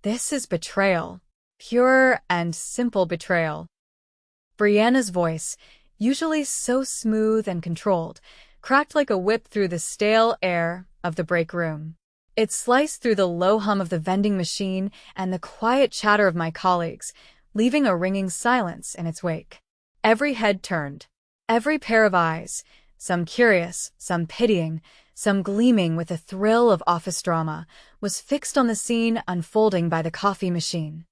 This is betrayal. Pure and simple betrayal. Brianna's voice, usually so smooth and controlled, cracked like a whip through the stale air of the break room. It sliced through the low hum of the vending machine and the quiet chatter of my colleagues, leaving a ringing silence in its wake. Every head turned. Every pair of eyes, some curious, some pitying, some gleaming with a thrill of office drama, was fixed on the scene unfolding by the coffee machine.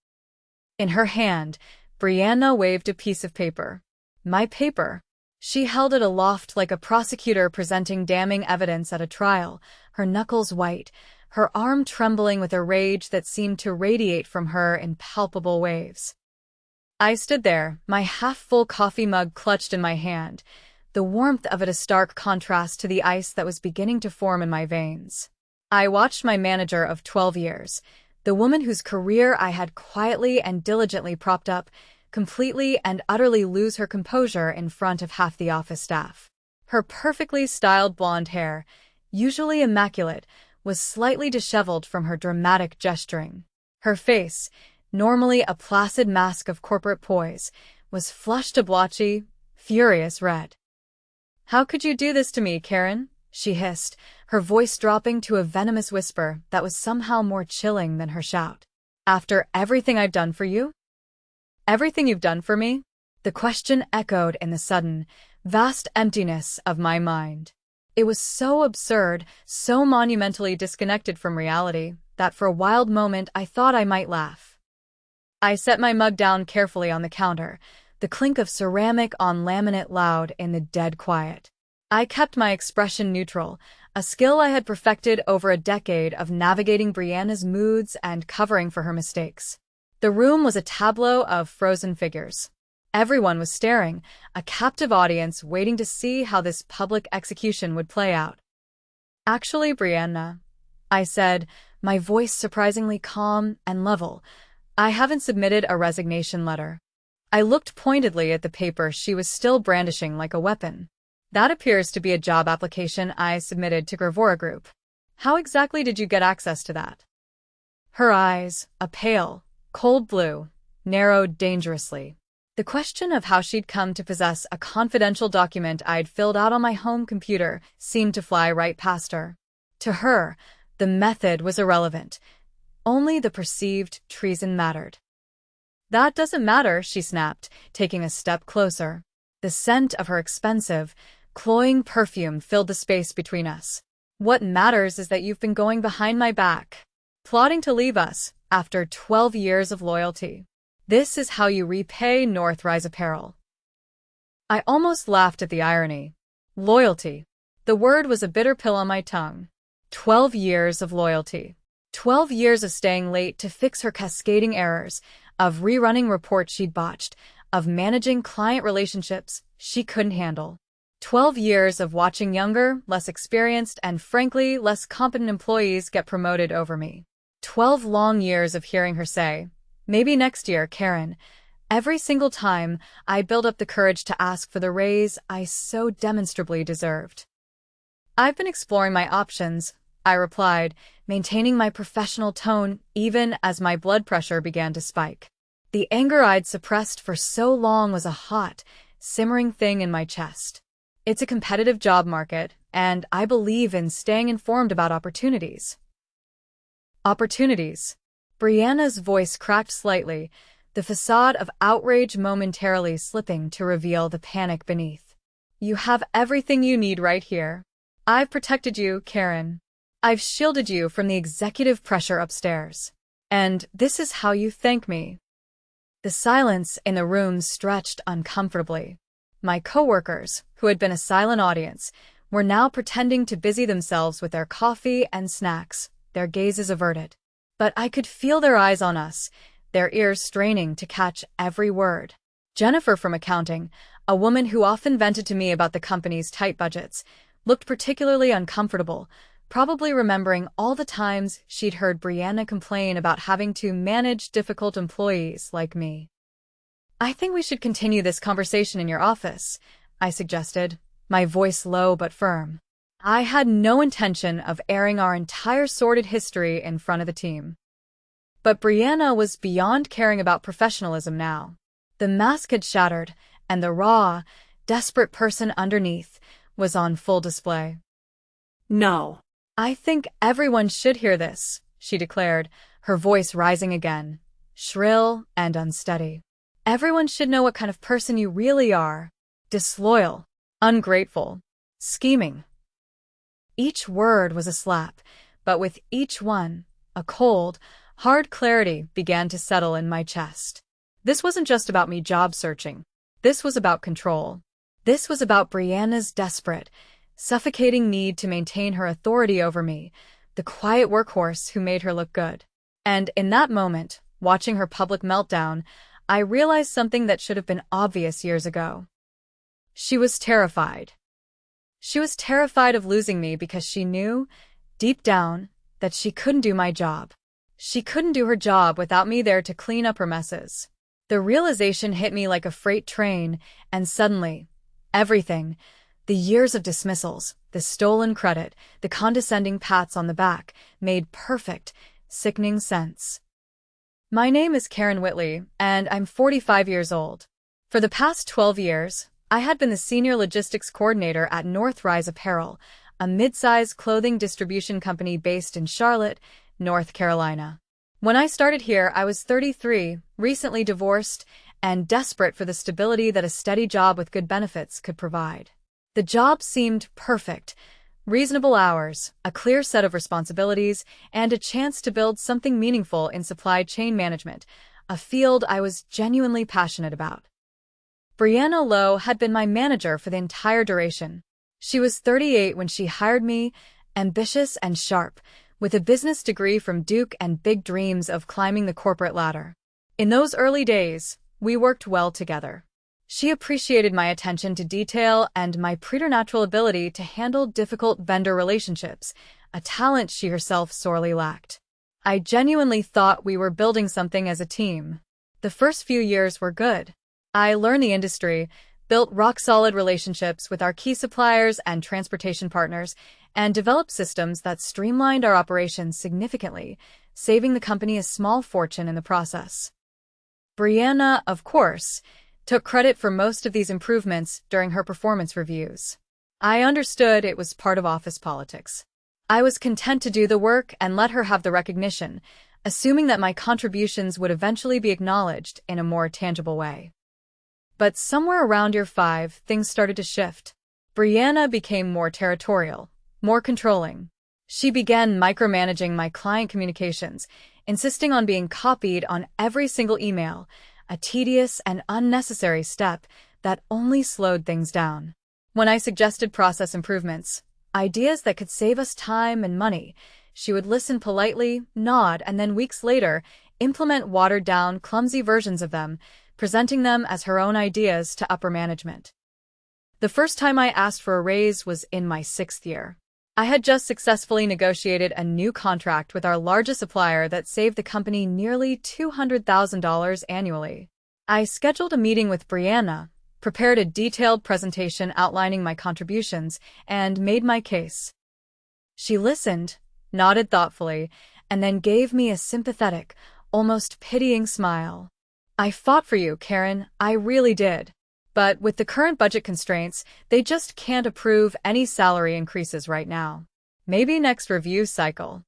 In her hand, Brianna waved a piece of paper. My paper. She held it aloft like a prosecutor presenting damning evidence at a trial, her knuckles white, her arm trembling with a rage that seemed to radiate from her in palpable waves. I stood there, my half-full coffee mug clutched in my hand, the warmth of it a stark contrast to the ice that was beginning to form in my veins. I watched my manager of 12 years, the woman whose career I had quietly and diligently propped up, completely and utterly lose her composure in front of half the office staff. Her perfectly styled blonde hair, usually immaculate, was slightly disheveled from her dramatic gesturing. Her face, normally a placid mask of corporate poise, was flushed a blotchy, furious red. "How could you do this to me, Karen?" she hissed, her voice dropping to a venomous whisper that was somehow more chilling than her shout. "After everything I've done for you?" "Everything you've done for me?" The question echoed in the sudden, vast emptiness of my mind. It was so absurd, so monumentally disconnected from reality, that for a wild moment I thought I might laugh. I set my mug down carefully on the counter, the clink of ceramic on laminate loud in the dead quiet. I kept my expression neutral, a skill I had perfected over a decade of navigating Brianna's moods and covering for her mistakes. The room was a tableau of frozen figures. Everyone was staring, a captive audience waiting to see how this public execution would play out. "Actually, Brianna," I said, my voice surprisingly calm and level, "I haven't submitted a resignation letter." I looked pointedly at the paper she was still brandishing like a weapon. "That appears to be a job application I submitted to Gravora Group. How exactly did you get access to that?" Her eyes, a pale, cold blue, narrowed dangerously. The question of how she'd come to possess a confidential document I'd filled out on my home computer seemed to fly right past her. To her, the method was irrelevant. Only the perceived treason mattered. "That doesn't matter," she snapped, taking a step closer. The scent of her expensive, cloying perfume filled the space between us. "What matters is that you've been going behind my back, plotting to leave us after 12 years of loyalty. This is how you repay Northrise Apparel." I almost laughed at the irony. Loyalty. The word was a bitter pill on my tongue. 12 years of loyalty. 12 years of staying late to fix her cascading errors, of rerunning reports she'd botched, of managing client relationships she couldn't handle. 12 years of watching younger, less experienced, and frankly, less competent employees get promoted over me. 12 long years of hearing her say, "Maybe next year, Karen," every single time I built up the courage to ask for the raise I so demonstrably deserved. "I've been exploring my options," I replied, maintaining my professional tone even as my blood pressure began to spike. The anger I'd suppressed for so long was a hot, simmering thing in my chest. It's a competitive job market, and I believe in staying informed about opportunities. Opportunities. Brianna's voice cracked slightly, the facade of outrage momentarily slipping to reveal the panic beneath. "You have everything you need right here. I've protected you, Karen. I've shielded you from the executive pressure upstairs. And this is how you thank me." The silence in the room stretched uncomfortably. My coworkers, who had been a silent audience, were now pretending to busy themselves with their coffee and snacks, their gazes averted. But I could feel their eyes on us, their ears straining to catch every word. Jennifer from accounting, a woman who often vented to me about the company's tight budgets, looked particularly uncomfortable, probably remembering all the times she'd heard Brianna complain about having to manage difficult employees like me. "I think we should continue this conversation in your office," I suggested, my voice low but firm. I had no intention of airing our entire sordid history in front of the team. But Brianna was beyond caring about professionalism now. The mask had shattered, and the raw, desperate person underneath was on full display. No. I think everyone should hear this, she declared, her voice rising again, shrill and unsteady. Everyone should know what kind of person you really are. Disloyal, ungrateful, scheming. Each word was a slap, but with each one, a cold, hard clarity began to settle in my chest. This wasn't just about me job searching. This was about control. This was about Brianna's desperate, suffocating need to maintain her authority over me, the quiet workhorse who made her look good. And in that moment, watching her public meltdown, I realized something that should have been obvious years ago. She was terrified. She was terrified of losing me because she knew, deep down, that she couldn't do my job. She couldn't do her job without me there to clean up her messes. The realization hit me like a freight train, and suddenly, everything, the years of dismissals, the stolen credit, the condescending pats on the back, made perfect, sickening sense. My name is Karen Whitley, and I'm 45 years old. For the past 12 years, I had been the senior logistics coordinator at Northrise Apparel, a mid-size clothing distribution company based in Charlotte, North Carolina. When I started here, I was 33, recently divorced, and desperate for the stability that a steady job with good benefits could provide. The job seemed perfect. Reasonable hours, a clear set of responsibilities, and a chance to build something meaningful in supply chain management, a field I was genuinely passionate about. Brianna Lowe had been my manager for the entire duration. She was 38 when she hired me, ambitious and sharp, with a business degree from Duke and big dreams of climbing the corporate ladder. In those early days, we worked well together. She appreciated my attention to detail and my preternatural ability to handle difficult vendor relationships, a talent she herself sorely lacked. I genuinely thought we were building something as a team. The first few years were good. I learned the industry, built rock-solid relationships with our key suppliers and transportation partners, and developed systems that streamlined our operations significantly, saving the company a small fortune in the process. Brianna, of course, took credit for most of these improvements during her performance reviews. I understood it was part of office politics. I was content to do the work and let her have the recognition, assuming that my contributions would eventually be acknowledged in a more tangible way. But somewhere around year 5, things started to shift. Brianna became more territorial, more controlling. She began micromanaging my client communications, insisting on being copied on every single email, a tedious and unnecessary step that only slowed things down. When I suggested process improvements, ideas that could save us time and money, she would listen politely, nod, and then weeks later, implement watered-down, clumsy versions of them, presenting them as her own ideas to upper management. The first time I asked for a raise was in my 6th year. I had just successfully negotiated a new contract with our largest supplier that saved the company nearly $200,000 annually. I scheduled a meeting with Brianna, prepared a detailed presentation outlining my contributions, and made my case. She listened, nodded thoughtfully, and then gave me a sympathetic, almost pitying smile. "I fought for you, Karen, I really did. But with the current budget constraints, they just can't approve any salary increases right now. Maybe next review cycle."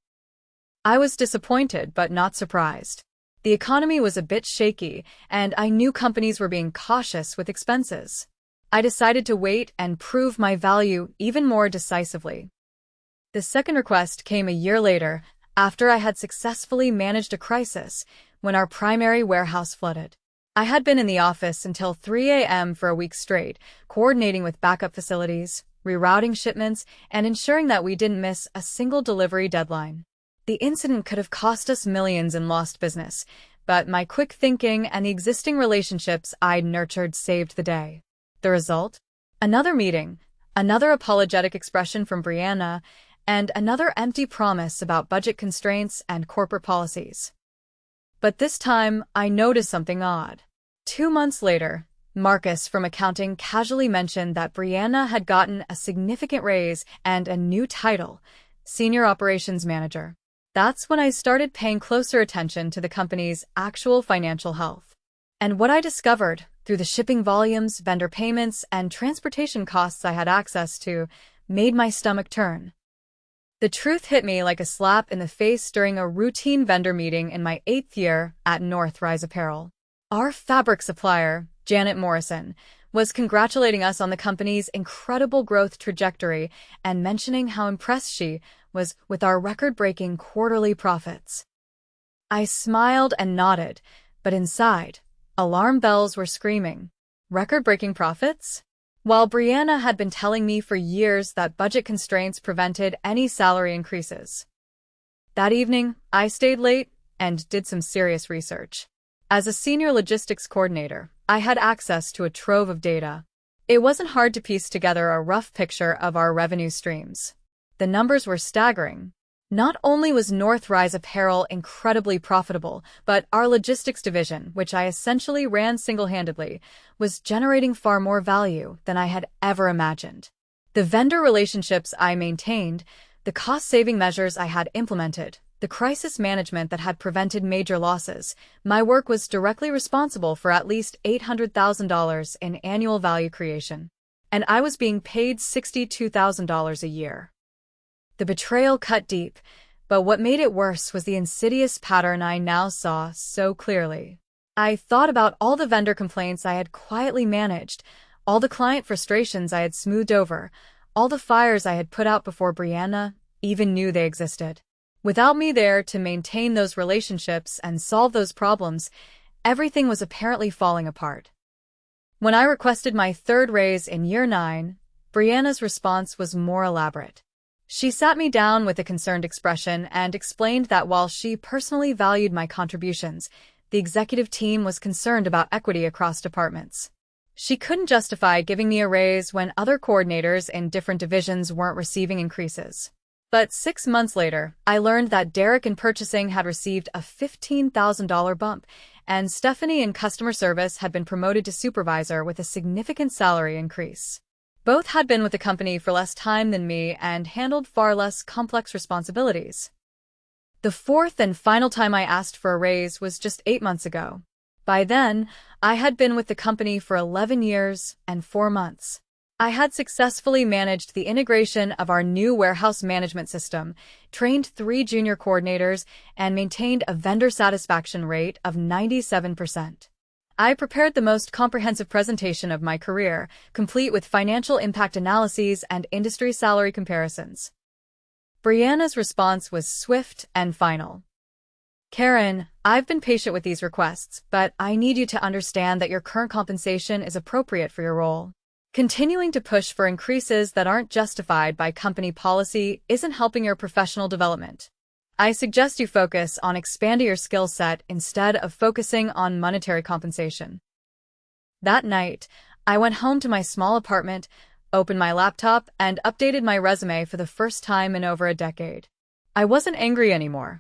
I was disappointed but not surprised. The economy was a bit shaky, and I knew companies were being cautious with expenses. I decided to wait and prove my value even more decisively. The second request came a year later, after I had successfully managed a crisis, when our primary warehouse flooded. I had been in the office until 3 a.m. for a week straight, coordinating with backup facilities, rerouting shipments, and ensuring that we didn't miss a single delivery deadline. The incident could have cost us millions in lost business, but my quick thinking and the existing relationships I'd nurtured saved the day. The result? Another meeting, another apologetic expression from Brianna, and another empty promise about budget constraints and corporate policies. But this time, I noticed something odd. 2 months later, Marcus from accounting casually mentioned that Brianna had gotten a significant raise and a new title, Senior Operations Manager. That's when I started paying closer attention to the company's actual financial health. And what I discovered, through the shipping volumes, vendor payments, and transportation costs I had access to, made my stomach turn. The truth hit me like a slap in the face during a routine vendor meeting in my 8th year at North Rise Apparel. Our fabric supplier, Janet Morrison, was congratulating us on the company's incredible growth trajectory and mentioning how impressed she was with our record-breaking quarterly profits. I smiled and nodded, but inside, alarm bells were screaming. Record-breaking profits? While Brianna had been telling me for years that budget constraints prevented any salary increases. That evening, I stayed late and did some serious research. As a senior logistics coordinator, I had access to a trove of data. It wasn't hard to piece together a rough picture of our revenue streams. The numbers were staggering. Not only was North Rise Apparel incredibly profitable, but our logistics division, which I essentially ran single-handedly, was generating far more value than I had ever imagined. The vendor relationships I maintained, the cost-saving measures I had implemented, the crisis management that had prevented major losses, my work was directly responsible for at least $800,000 in annual value creation. And I was being paid $62,000 a year. The betrayal cut deep, but what made it worse was the insidious pattern I now saw so clearly. I thought about all the vendor complaints I had quietly managed, all the client frustrations I had smoothed over, all the fires I had put out before Brianna even knew they existed. Without me there to maintain those relationships and solve those problems, everything was apparently falling apart. When I requested my 3rd raise in year 9, Brianna's response was more elaborate. She sat me down with a concerned expression and explained that while she personally valued my contributions, the executive team was concerned about equity across departments. She couldn't justify giving me a raise when other coordinators in different divisions weren't receiving increases. But 6 months later, I learned that Derek in purchasing had received a $15,000 bump, and Stephanie in customer service had been promoted to supervisor with a significant salary increase. Both had been with the company for less time than me and handled far less complex responsibilities. The 4th and final time I asked for a raise was just 8 months ago. By then, I had been with the company for 11 years and 4 months. I had successfully managed the integration of our new warehouse management system, trained 3 junior coordinators, and maintained a vendor satisfaction rate of 97%. I prepared the most comprehensive presentation of my career, complete with financial impact analyses and industry salary comparisons. Brianna's response was swift and final. Karen, I've been patient with these requests, but I need you to understand that your current compensation is appropriate for your role. Continuing to push for increases that aren't justified by company policy isn't helping your professional development. I suggest you focus on expanding your skill set instead of focusing on monetary compensation. That night, I went home to my small apartment, opened my laptop, and updated my resume for the first time in over a decade. I wasn't angry anymore.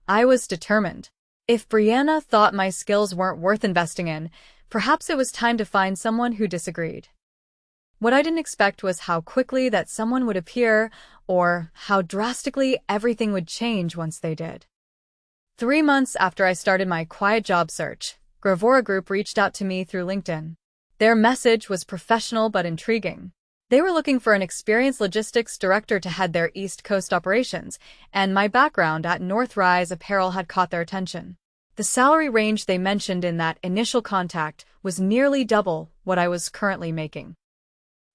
I was determined. If Brianna thought my skills weren't worth investing in, perhaps it was time to find someone who disagreed. What I didn't expect was how quickly that someone would appear, or how drastically everything would change once they did. 3 months after I started my quiet job search, Gravora Group reached out to me through LinkedIn. Their message was professional but intriguing. They were looking for an experienced logistics director to head their East Coast operations, and my background at North Rise Apparel had caught their attention. The salary range they mentioned in that initial contact was nearly double what I was currently making.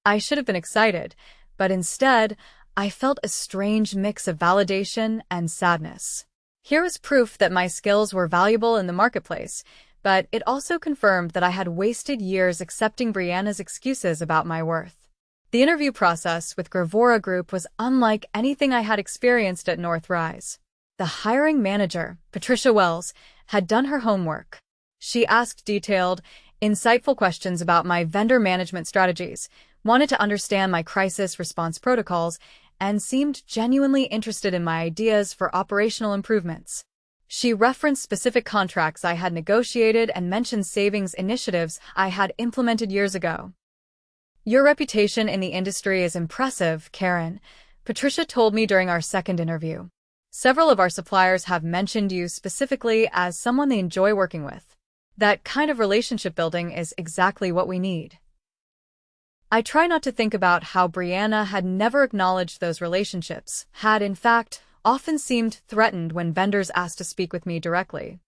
I should have been excited, but instead, I felt a strange mix of validation and sadness. Here was proof that my skills were valuable in the marketplace, but it also confirmed that I had wasted years accepting Brianna's excuses about my worth. The interview process with Gravora Group was unlike anything I had experienced at North Rise. The hiring manager, Patricia Wells, had done her homework. She asked detailed, insightful questions about my vendor management strategies, wanted to understand my crisis response protocols, and seemed genuinely interested in my ideas for operational improvements. She referenced specific contracts I had negotiated and mentioned savings initiatives I had implemented years ago. "Your reputation in the industry is impressive, Karen," Patricia told me during our second interview. Several of our suppliers have mentioned you specifically as someone they enjoy working with. That kind of relationship building is exactly what we need. I try not to think about how Brianna had never acknowledged those relationships, had in fact often seemed threatened when vendors asked to speak with me directly.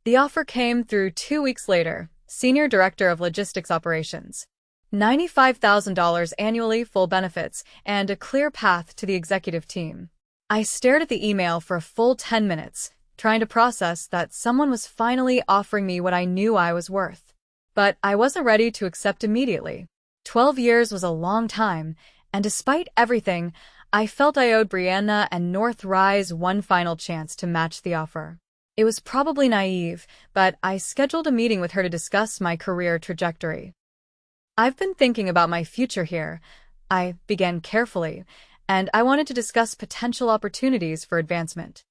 The offer came through 2 weeks later, Senior Director of Logistics Operations. $95,000 annually, full benefits, and a clear path to the executive team. I stared at the email for a full 10 minutes, trying to process that someone was finally offering me what I knew I was worth. But I wasn't ready to accept immediately. 12 years was a long time, and despite everything, I felt I owed Brianna and North Rise one final chance to match the offer. It was probably naive, but I scheduled a meeting with her to discuss my career trajectory. I've been thinking about my future here, I began carefully, and I wanted to discuss potential opportunities for advancement.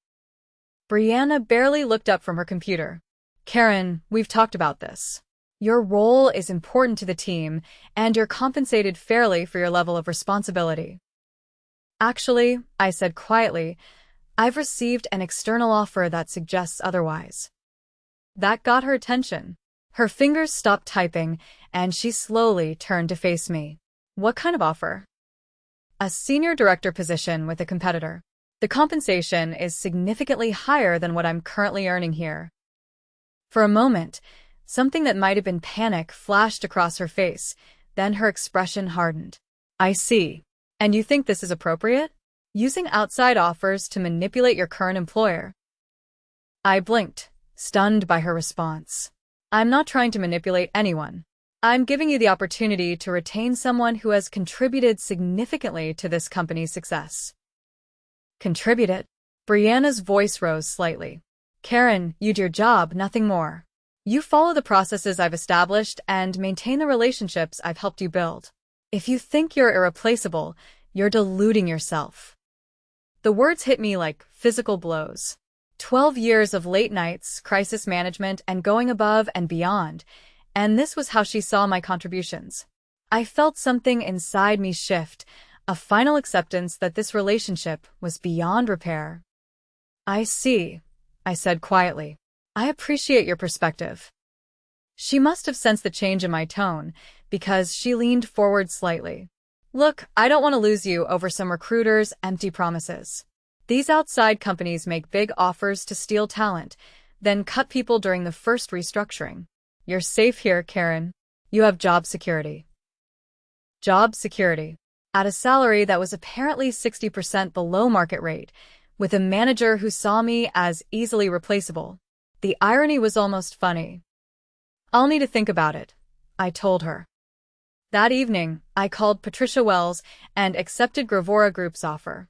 Brianna barely looked up from her computer. Karen, we've talked about this. Your role is important to the team, and you're compensated fairly for your level of responsibility. Actually, I said quietly, I've received an external offer that suggests otherwise. That got her attention. Her fingers stopped typing, and she slowly turned to face me. What kind of offer? A senior director position with a competitor. The compensation is significantly higher than what I'm currently earning here. For a moment, something that might have been panic flashed across her face, then her expression hardened. I see. And you think this is appropriate? Using outside offers to manipulate your current employer? I blinked, stunned by her response. I'm not trying to manipulate anyone. I'm giving you the opportunity to retain someone who has contributed significantly to this company's success. Contributed? Brianna's voice rose slightly. Karen, you do your job, nothing more. You follow the processes I've established and maintain the relationships I've helped you build. If you think you're irreplaceable, you're deluding yourself. The words hit me like physical blows. 12 years of late nights, crisis management, and going above and beyond, and this was how she saw my contributions. I felt something inside me shift, a final acceptance that this relationship was beyond repair. I see, I said quietly. I appreciate your perspective. She must have sensed the change in my tone, because she leaned forward slightly. Look, I don't want to lose you over some recruiter's empty promises. These outside companies make big offers to steal talent, then cut people during the first restructuring. You're safe here, Karen. You have job security. Job security. At a salary that was apparently 60% below market rate, with a manager who saw me as easily replaceable. The irony was almost funny. I'll need to think about it, I told her. That evening, I called Patricia Wells and accepted Gravora Group's offer.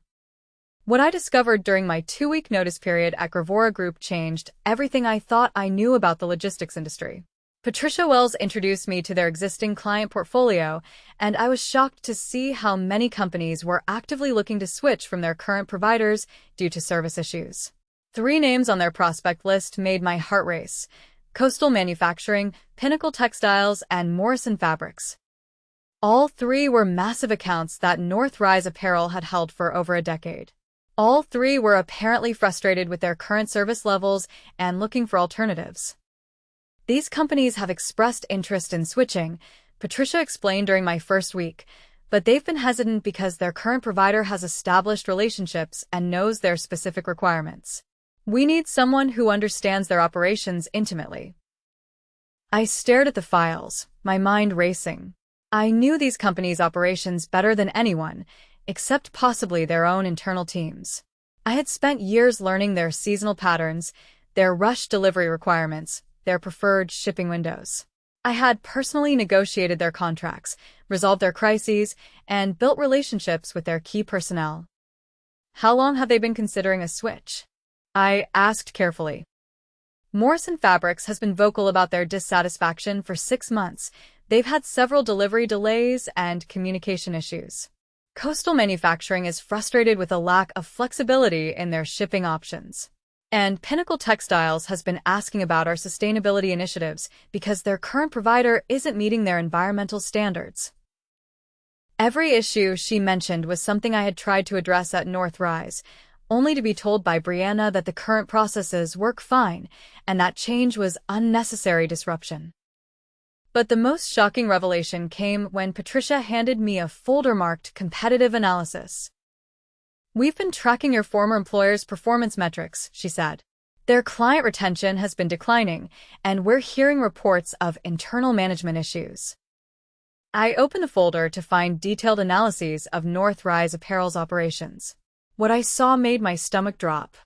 What I discovered during my 2-week notice period at Gravora Group changed everything I thought I knew about the logistics industry. Patricia Wells introduced me to their existing client portfolio, and I was shocked to see how many companies were actively looking to switch from their current providers due to service issues. 3 names on their prospect list made my heart race: Coastal Manufacturing, Pinnacle Textiles, and Morrison Fabrics. All 3 were massive accounts that North Rise Apparel had held for over a decade. All 3 were apparently frustrated with their current service levels and looking for alternatives. These companies have expressed interest in switching, Patricia explained during my first week, but they've been hesitant because their current provider has established relationships and knows their specific requirements. We need someone who understands their operations intimately. I stared at the files, my mind racing. I knew these companies' operations better than anyone, except possibly their own internal teams. I had spent years learning their seasonal patterns, their rush delivery requirements, their preferred shipping windows. I had personally negotiated their contracts, resolved their crises, and built relationships with their key personnel. How long have they been considering a switch? I asked carefully. Morrison Fabrics has been vocal about their dissatisfaction for 6 months. They've had several delivery delays and communication issues. Coastal Manufacturing is frustrated with a lack of flexibility in their shipping options. And Pinnacle Textiles has been asking about our sustainability initiatives because their current provider isn't meeting their environmental standards. Every issue she mentioned was something I had tried to address at North Rise. only to be told by Brianna that the current processes work fine and that change was unnecessary disruption. But the most shocking revelation came when Patricia handed me a folder marked competitive analysis. "We've been tracking your former employer's performance metrics," she said. "Their client retention has been declining, and we're hearing reports of internal management issues." I opened the folder to find detailed analyses of North Rise Apparel's operations. What I saw made my stomach drop.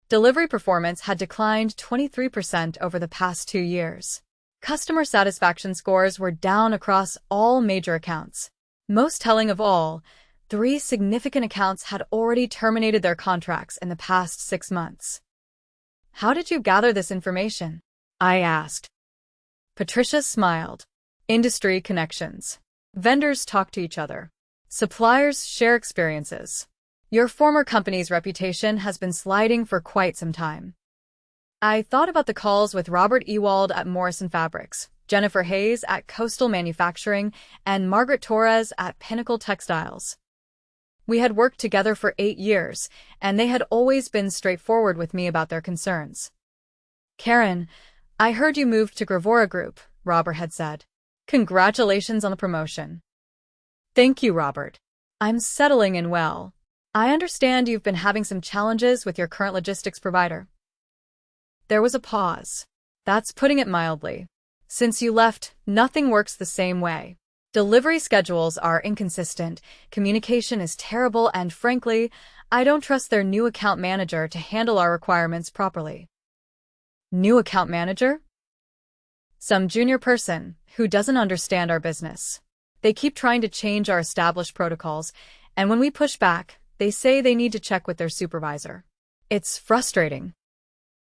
Delivery performance had declined 23% over the past 2 years. Customer satisfaction scores were down across all major accounts. Most telling of all, 3 significant accounts had already terminated their contracts in the past 6 months. "How did you gather this information?" I asked. Patricia smiled. "Industry connections. Vendors talk to each other. Suppliers share experiences. Your former company's reputation has been sliding for quite some time." I thought about the calls with Robert Ewald at Morrison Fabrics, Jennifer Hayes at Coastal Manufacturing, and Margaret Torres at Pinnacle Textiles. We had worked together for 8 years, and they had always been straightforward with me about their concerns. "Karen, I heard you moved to Gravora Group," Robert had said. "Congratulations on the promotion." "Thank you, Robert. I'm settling in well. I understand you've been having some challenges with your current logistics provider." There was a pause. "That's putting it mildly. Since you left, nothing works the same way. Delivery schedules are inconsistent, communication is terrible, and frankly, I don't trust their new account manager to handle our requirements properly." "New account manager?" "Some junior person who doesn't understand our business. They keep trying to change our established protocols, and when we push back, they say they need to check with their supervisor. It's frustrating."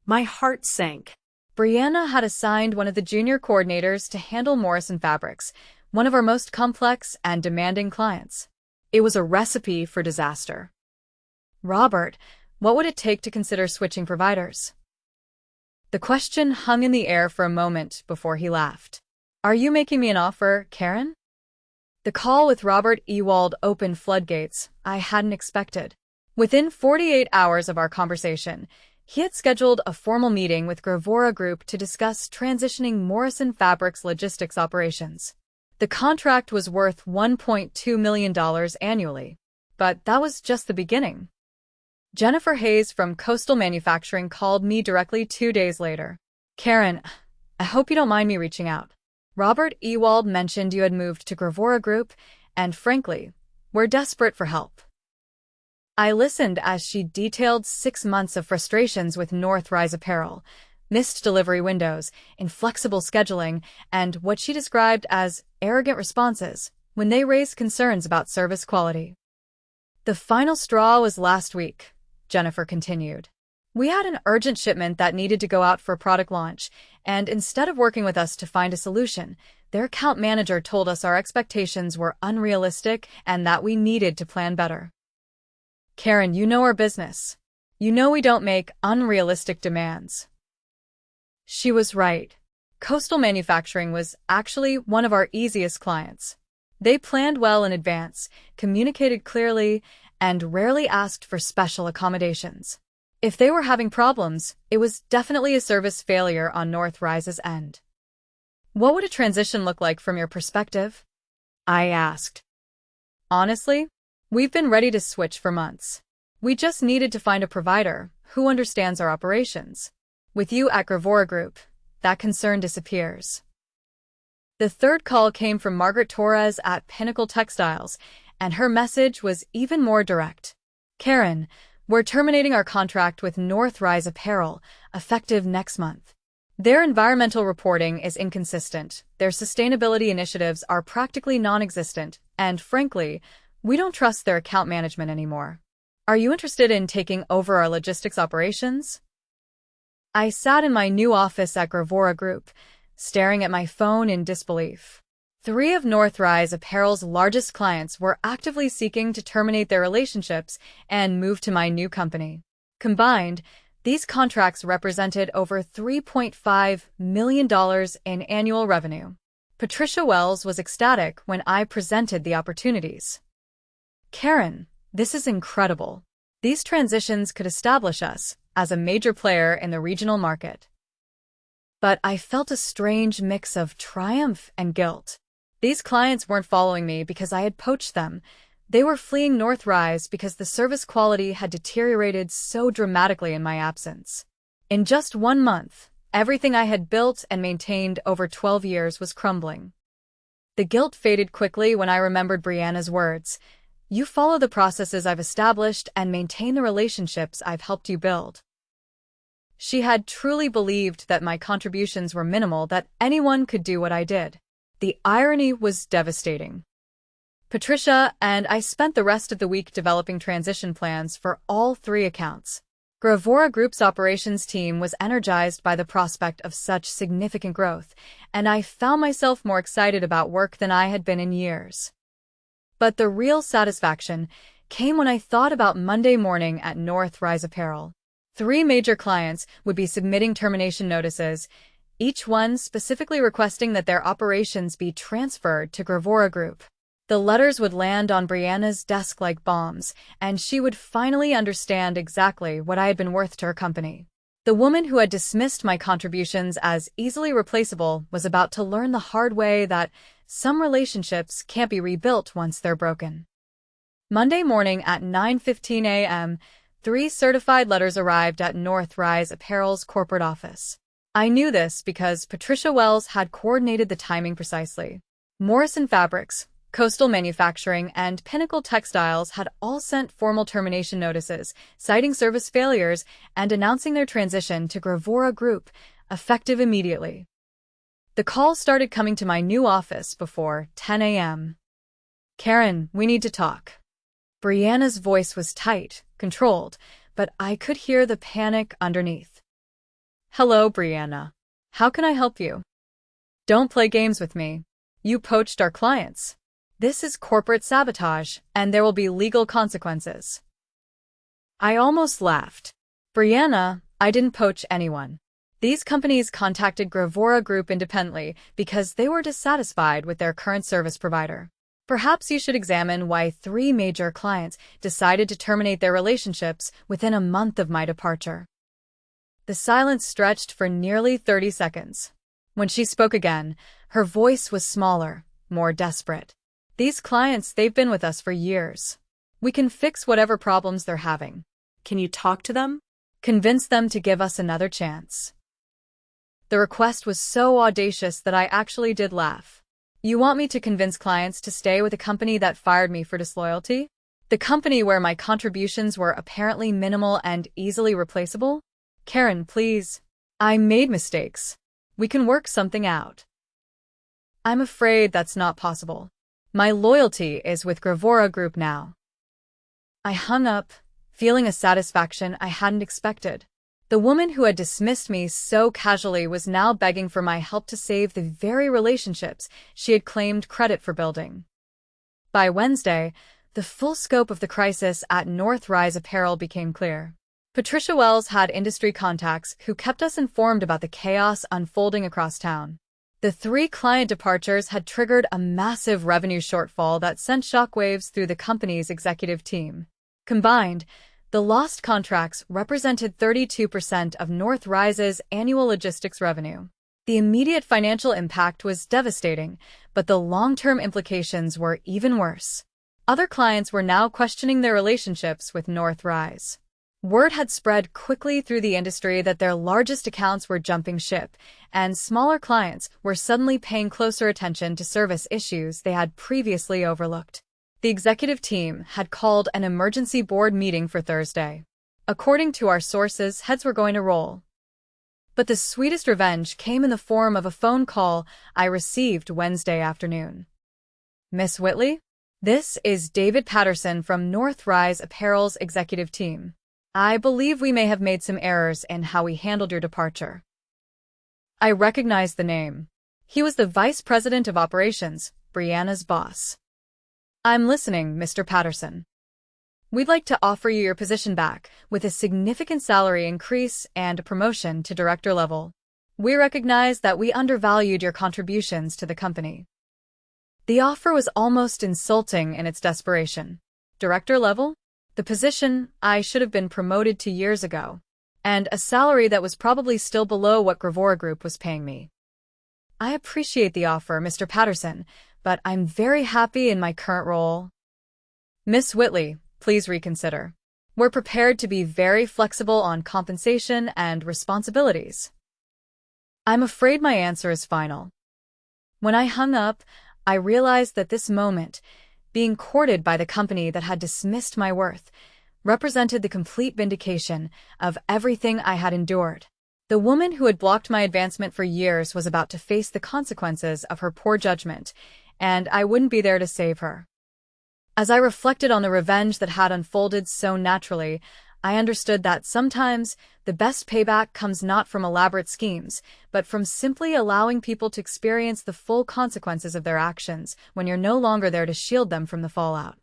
My heart sank. Brianna had assigned one of the junior coordinators to handle Morrison Fabrics, one of our most complex and demanding clients. It was a recipe for disaster. "Robert, what would it take to consider switching providers?" The question hung in the air for a moment before he laughed. "Are you making me an offer, Karen?" The call with Robert Ewald opened floodgates I hadn't expected. Within 48 hours of our conversation, he had scheduled a formal meeting with Gravora Group to discuss transitioning Morrison Fabrics logistics operations. The contract was worth $1.2 million annually, but that was just the beginning. Jennifer Hayes from Coastal Manufacturing called me directly 2 days later. "Karen, I hope you don't mind me reaching out. Robert Ewald mentioned you had moved to Gravora Group, and frankly, we're desperate for help." I listened as she detailed 6 months of frustrations with North Rise Apparel, missed delivery windows, inflexible scheduling, and what she described as arrogant responses when they raised concerns about service quality. "The final straw was last week," Jennifer continued. "We had an urgent shipment that needed to go out for a product launch, and instead of working with us to find a solution, their account manager told us our expectations were unrealistic and that we needed to plan better." "Karen, you know our business. You know we don't make unrealistic demands." She was right. Coastal Manufacturing was actually one of our easiest clients. They planned well in advance, communicated clearly, and rarely asked for special accommodations. If they were having problems, it was definitely a service failure on North Rise's end. "What would a transition look like from your perspective?" I asked. "Honestly, we've been ready to switch for months. We just needed to find a provider who understands our operations. With you at Gravora Group, that concern disappears." The third call came from Margaret Torres at Pinnacle Textiles, and her message was even more direct. "Karen, we're terminating our contract with North Rise Apparel, effective next month. Their environmental reporting is inconsistent, their sustainability initiatives are practically non-existent, and frankly, we don't trust their account management anymore. Are you interested in taking over our logistics operations?" I sat in my new office at Gravora Group, staring at my phone in disbelief. 3 of North Rise Apparel's largest clients were actively seeking to terminate their relationships and move to my new company. Combined, these contracts represented over $3.5 million in annual revenue. Patricia Wells was ecstatic when I presented the opportunities. "Karen, this is incredible. These transitions could establish us as a major player in the regional market. But I felt a strange mix of triumph and guilt. These clients weren't following me because I had poached them. They were fleeing Northrise because the service quality had deteriorated so dramatically in my absence. In just 1 month, everything I had built and maintained over 12 years was crumbling. The guilt faded quickly when I remembered Brianna's words. You follow the processes I've established and maintain the relationships I've helped you build. She had truly believed that my contributions were minimal, that anyone could do what I did. The irony was devastating. Patricia and I spent the rest of the week developing transition plans for all 3 accounts. Gravora Group's operations team was energized by the prospect of such significant growth, and I found myself more excited about work than I had been in years. But the real satisfaction came when I thought about Monday morning at Northrise Apparel. 3 major clients would be submitting termination notices, each one specifically requesting that their operations be transferred to Gravora Group. The letters would land on Brianna's desk like bombs, and she would finally understand exactly what I had been worth to her company. The woman who had dismissed my contributions as easily replaceable was about to learn the hard way that some relationships can't be rebuilt once they're broken. Monday morning at 9:15 a.m., 3 certified letters arrived at Northrise Apparel's corporate office. I knew this because Patricia Wells had coordinated the timing precisely. Morrison Fabrics, Coastal Manufacturing, and Pinnacle Textiles had all sent formal termination notices, citing service failures and announcing their transition to Gravora Group, effective immediately. The calls started coming to my new office before 10 a.m. Karen, we need to talk. Brianna's voice was tight, controlled, but I could hear the panic underneath. Hello, Brianna. How can I help you? Don't play games with me. You poached our clients. This is corporate sabotage, and there will be legal consequences. I almost laughed. Brianna, I didn't poach anyone. These companies contacted Gravora Group independently because they were dissatisfied with their current service provider. Perhaps you should examine why 3 major clients decided to terminate their relationships within a month of my departure. The silence stretched for nearly 30 seconds. When she spoke again, her voice was smaller, more desperate. These clients, they've been with us for years. We can fix whatever problems they're having. Can you talk to them? Convince them to give us another chance. The request was so audacious that I actually did laugh. You want me to convince clients to stay with a company that fired me for disloyalty? The company where my contributions were apparently minimal and easily replaceable? Karen, please. I made mistakes. We can work something out. I'm afraid that's not possible. My loyalty is with Gravora Group now. I hung up, feeling a satisfaction I hadn't expected. The woman who had dismissed me so casually was now begging for my help to save the very relationships she had claimed credit for building. By Wednesday, the full scope of the crisis at Northrise Apparel became clear. Patricia Wells had industry contacts who kept us informed about the chaos unfolding across town. The 3 client departures had triggered a massive revenue shortfall that sent shockwaves through the company's executive team. Combined, the lost contracts represented 32% of Northrise's annual logistics revenue. The immediate financial impact was devastating, but the long-term implications were even worse. Other clients were now questioning their relationships with Northrise. Word had spread quickly through the industry that their largest accounts were jumping ship, and smaller clients were suddenly paying closer attention to service issues they had previously overlooked. The executive team had called an emergency board meeting for Thursday. According to our sources, heads were going to roll. But the sweetest revenge came in the form of a phone call I received Wednesday afternoon. Miss Whitley? This is David Patterson from Northrise Apparel's executive team. I believe we may have made some errors in how we handled your departure. I recognized the name. He was the vice president of operations, Brianna's boss. I'm listening, Mr. Patterson. We'd like to offer you your position back with a significant salary increase and a promotion to director level. We recognize that we undervalued your contributions to the company. The offer was almost insulting in its desperation. Director level? the position I should have been promoted to years ago, and a salary that was probably still below what Gravora Group was paying me. I appreciate the offer, Mr. Patterson, but I'm very happy in my current role. Miss Whitley, please reconsider. We're prepared to be very flexible on compensation and responsibilities. I'm afraid my answer is final. When I hung up, I realized that this moment, being courted by the company that had dismissed my worth, represented the complete vindication of everything I had endured. The woman who had blocked my advancement for years was about to face the consequences of her poor judgment, and I wouldn't be there to save her. As I reflected on the revenge that had unfolded so naturally, I understood that sometimes the best payback comes not from elaborate schemes, but from simply allowing people to experience the full consequences of their actions when you're no longer there to shield them from the fallout.